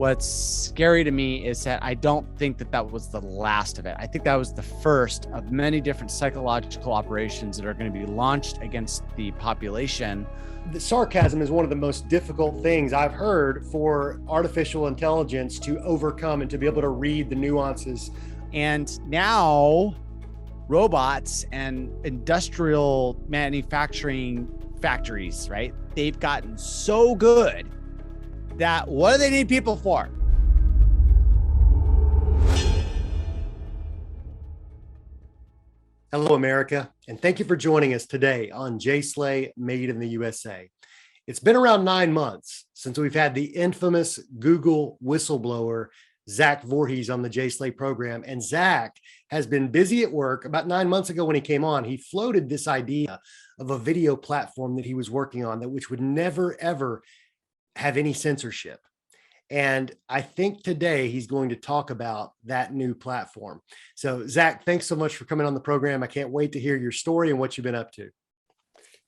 what's scary to me is that I don't think that that was the last of it. I think that was the first of many different psychological operations that are going to be launched against the population. The sarcasm is one of the most difficult things I've heard for artificial intelligence to overcome and to be able to read the nuances. And now robots and industrial manufacturing factories, right? They've gotten so good that what do they need people for? Hello, America, and thank you for joining us today on JSlay Made in the USA. It's been around 9 months since we've had the infamous Google whistleblower Zach Vorhies on the JSlay program, and Zach has been busy at work. About 9 months ago when he came on, he floated this idea of a video platform that he was working on which would never, ever have any censorship. And I think today he's going to talk about that new platform. So Zach, thanks so much for coming on the program. I can't wait to hear your story and what you've been up to.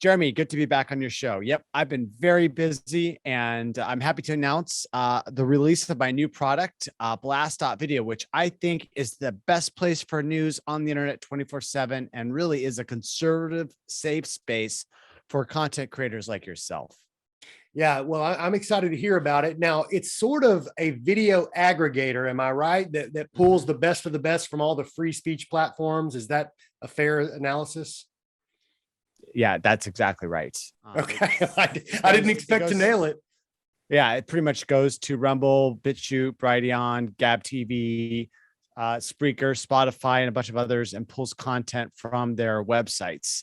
Jeremy, good to be back on your show. Yep, I've been very busy, and I'm happy to announce the release of my new product, Blast.Video, which I think is the best place for news on the internet 24/7 and really is a conservative, safe space for content creators like yourself. Yeah, well, I'm excited to hear about it. Now, it's sort of a video aggregator, am I right? That pulls the best of the best from all the free speech platforms. Is that a fair analysis? Yeah, that's exactly right. Okay, I didn't expect to nail it. Yeah, it pretty much goes to Rumble, BitChute, Brighteon, Gab TV, Spreaker, Spotify, and a bunch of others, and pulls content from their websites.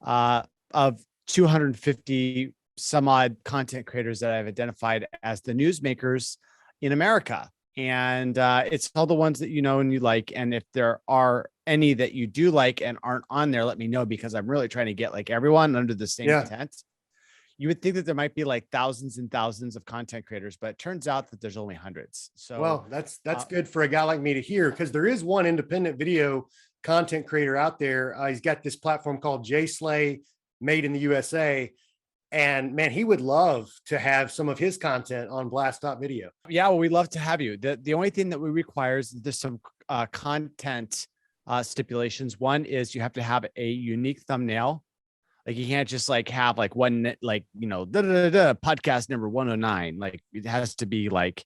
Of 250 some odd content creators that I've identified as the newsmakers in America. And it's all the ones that you know and you like. And if there are any that you do like and aren't on there, let me know, because I'm really trying to get like everyone under the same tent. You would think that there might be like thousands and thousands of content creators, but it turns out that there's only hundreds. So, well, that's good for a guy like me to hear, because there is one independent video content creator out there. He's got this platform called JSlay Made in the USA. And man, he would love to have some of his content on Blast.Video. Yeah, well, we'd love to have you. The only thing that we require is there's some content stipulations. One is you have to have a unique thumbnail. Like you can't just like have like one, like, you know, podcast number 109. Like it has to be like,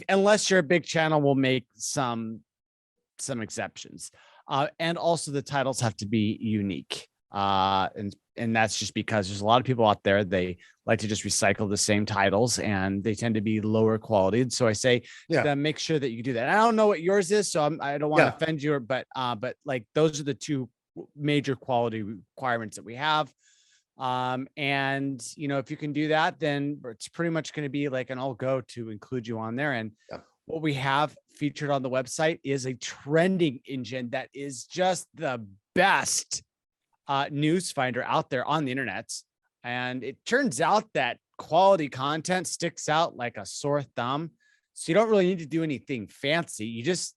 unless you're a big channel, we'll make some exceptions. And also the titles have to be unique. And that's just because there's a lot of people out there, they like to just recycle the same titles and they tend to be lower quality. And so I say, make sure that you do that. I don't know what yours is, so I don't want to offend you, but like those are the two major quality requirements that we have. And you know, if you can do that, then it's pretty much going to be like an all go to include you on there. And what we have featured on the website is a trending engine that is just the best news finder out there on the internet. And it turns out that quality content sticks out like a sore thumb. So you don't really need to do anything fancy. You just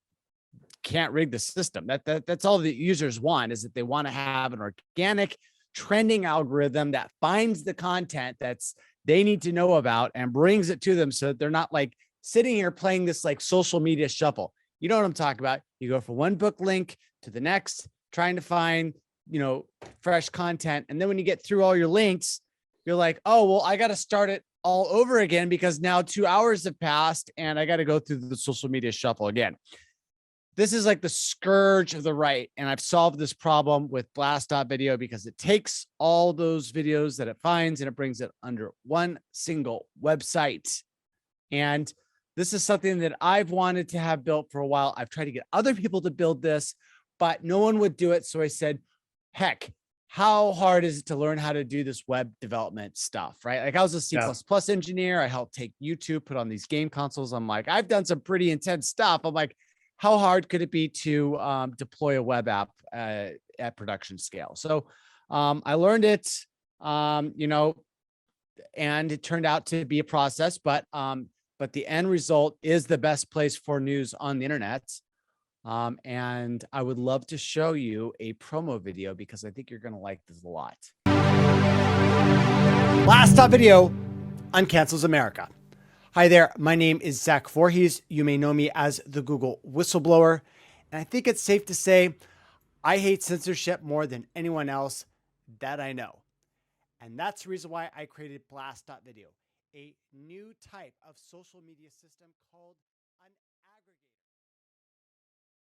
can't rig the system. That's all the users want, is that they want to have an organic trending algorithm that finds the content that's they need to know about and brings it to them, so that they're not like sitting here playing this like social media shuffle. You know what I'm talking about? You go from one book link to the next, trying to find, you know, fresh content. And then when you get through all your links, you're like, oh, well, I got to start it all over again because now 2 hours have passed and I got to go through the social media shuffle again. This is like the scourge of the right. And I've solved this problem with Blast.Video because it takes all those videos that it finds and it brings it under one single website. And this is something that I've wanted to have built for a while. I've tried to get other people to build this, but no one would do it. So I said, heck, how hard is it to learn how to do this web development stuff, right? Like I was a C++ engineer. I helped take YouTube, put on these game consoles. I'm like, I've done some pretty intense stuff. I'm like, how hard could it be to deploy a web app at production scale? So I learned it, you know, and it turned out to be a process, but the end result is the best place for news on the internet. And I would love to show you a promo video because I think you're going to like this a lot. Blast.Video uncancels America. Hi there, my name is Zach Vorhies. You may know me as the Google Whistleblower. And I think it's safe to say I hate censorship more than anyone else that I know. And that's the reason why I created Blast.Video, a new type of social media system called